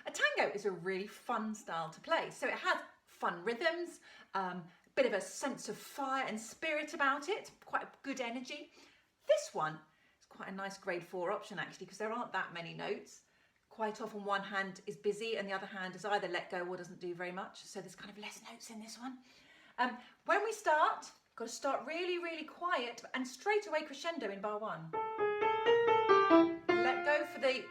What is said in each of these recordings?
A tango is a really fun style to play. So it has fun rhythms, a bit of a sense of fire and spirit about it, quite a good energy. This one is quite a nice grade 4 option actually, because there aren't that many notes. Quite often one hand is busy and the other hand is either let go or doesn't do very much. So there's kind of less notes in this one. When we start, got to start really, really quiet and straight away crescendo in bar 1. Let go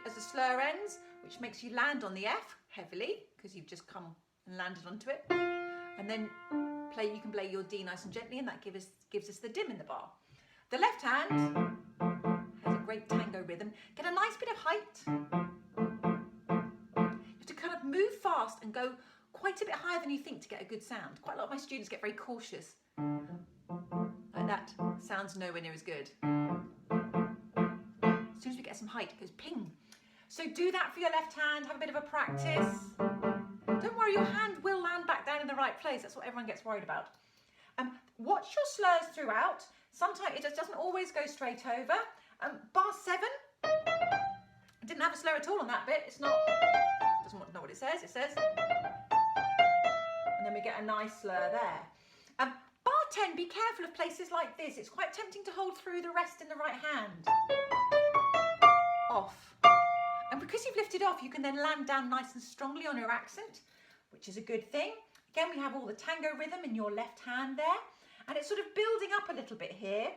as the slur ends, which makes you land on the F heavily because you've just come and landed onto it. And then you can play your D nice and gently, and that gives us the dim in the bar. The left hand has a great tango rhythm. Get a nice bit of height. You have to kind of move fast and go quite a bit higher than you think to get a good sound. Quite a lot of my students get very cautious. Like that. Sounds nowhere near as good. As soon as we get some height, it goes ping. So do that for your left hand, have a bit of a practice. Don't worry, your hand will land back down in the right place. That's what everyone gets worried about. Watch your slurs throughout. Sometimes it just doesn't always go straight over. Bar 7, I didn't have a slur at all on that bit. It's not, doesn't know what it says. It says, and then we get a nice slur there. Bar 10, be careful of places like this. It's quite tempting to hold through the rest in the right hand. Off. And because you've lifted off, you can then land down nice and strongly on your accent, which is a good thing. Again, we have all the tango rhythm in your left hand there, and it's sort of building up a little bit here.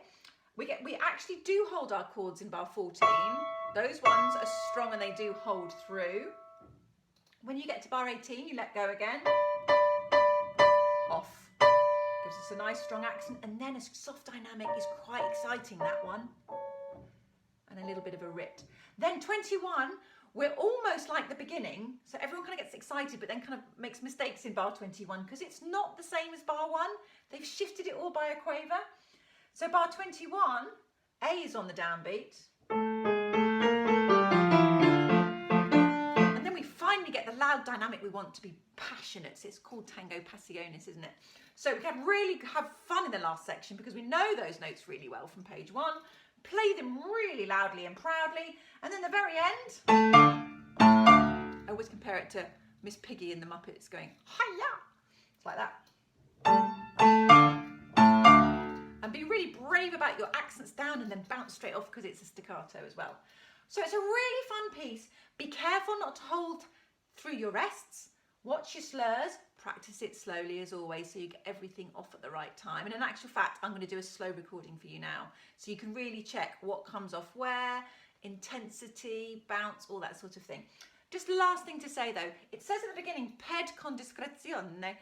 We actually do hold our chords in bar 14. Those ones are strong and they do hold through. When you get to bar 18, you let go again. Off. Gives us a nice strong accent, and then a soft dynamic is quite exciting, that one. And a little bit of a rit. Then 21, we're almost like the beginning, so everyone kind of gets excited but then kind of makes mistakes in bar 21 because it's not the same as bar 1. They've shifted it all by a quaver. So bar 21, A is on the downbeat. And then we finally get the loud dynamic we want to be passionate. So it's called Tango passionis, isn't it? So we can really have fun in the last section because we know those notes really well from page 1. Play them really loudly and proudly, and then the very end, I always compare it to Miss Piggy in the Muppets going, hi-ya! It's like that. And be really brave about your accents down and then bounce straight off because it's a staccato as well. So it's a really fun piece. Be careful not to hold through your rests. Watch your slurs, practice it slowly as always so you get everything off at the right time. And in actual fact, I'm going to do a slow recording for you now so you can really check what comes off where, intensity, bounce, all that sort of thing. Just the last thing to say though, it says at the beginning, ped con discrezione.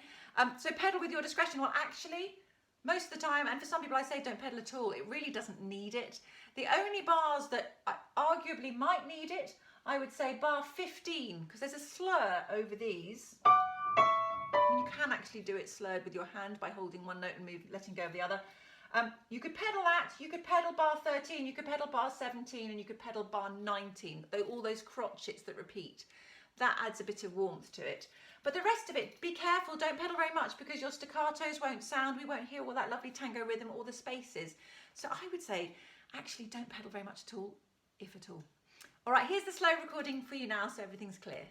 So pedal with your discretion. Well, actually, most of the time, and for some people I say don't pedal at all, it really doesn't need it. The only bars that arguably might need it, I would say bar 15, because there's a slur over these. You can actually do it slurred with your hand by holding one note and letting go of the other. You could pedal that, you could pedal bar 13, you could pedal bar 17, and you could pedal bar 19, all those crotchets that repeat. That adds a bit of warmth to it. But the rest of it, be careful, don't pedal very much because your staccatos won't sound, we won't hear all that lovely tango rhythm or the spaces. So I would say, actually don't pedal very much at all, if at all. All right, here's the slow recording for you now so everything's clear.